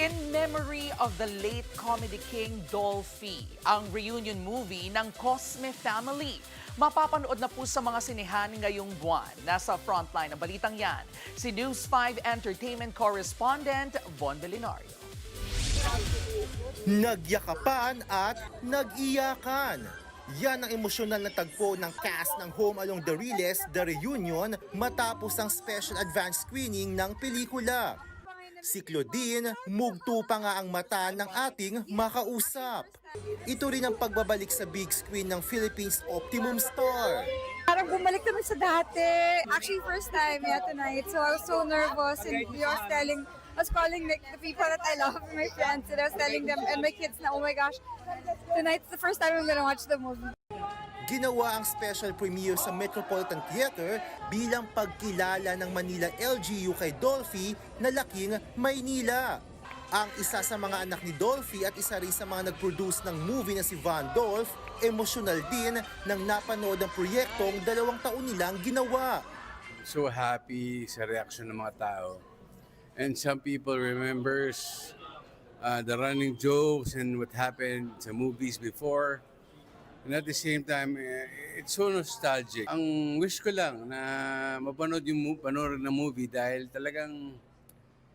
In memory of the late comedy king Dolphy, ang reunion movie ng Cosme Family. Mapapanood na po sa mga sinehan ngayong buwan. Nasa frontline ng balitang yan, si News 5 Entertainment Correspondent Von Belinario. Nagyakapan at nag-iyakan. Yan ang emosyonal na tagpo ng cast ng Home Along the Riles, The Reunion matapos ang special advance screening ng pelikula. Si Claudine, mugto pa nga ang mata ng ating makausap. Ito rin ang pagbabalik sa big screen ng Philippines Optimum Star. Parang bumalik naman sa dati. Actually, first time tonight. So I was so nervous and I was calling like, the people that I love, my friends, and I was telling them and my kids na, oh my gosh, tonight's the first time I'm gonna watch the movie. Ginawa ang special premiere sa Metropolitan Theater bilang pagkilala ng Manila LGU kay Dolphy na laking Maynila. Ang isa sa mga anak ni Dolphy at isa rin sa mga nag-produce ng movie na si Von Dolph, emosyonal din nang napanood ang proyektong 2 taon nilang ginawa. So happy sa reaction ng mga tao. And some people remembers the running jokes and what happened sa movies before. And at the same time, it's so nostalgic. Ang wish ko lang na mapanood yung panood ng movie dahil talagang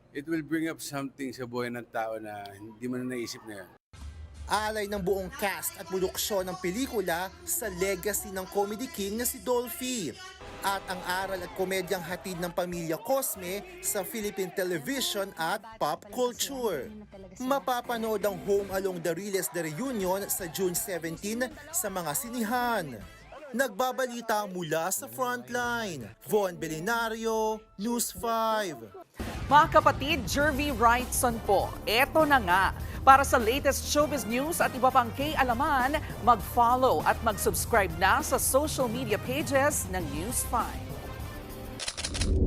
it will bring up something sa buhay ng tao na hindi mo na naisip na yun. Alay ng buong cast at produksyon ng pelikula sa legacy ng comedy king na si Dolphy. At ang aral at komedyang hatid ng pamilya Cosme sa Philippine television at pop culture. Mapapanood ang Home Along the Riles, The Reunion sa June 17 sa mga sinihan. Nagbabalita mula sa Frontline, Von Belinario, News 5. Mga kapatid, Jervy Wrightson po. Eto na nga. Para sa latest showbiz news at iba pang kay-alaman, mag-follow at mag-subscribe na sa social media pages ng News 5.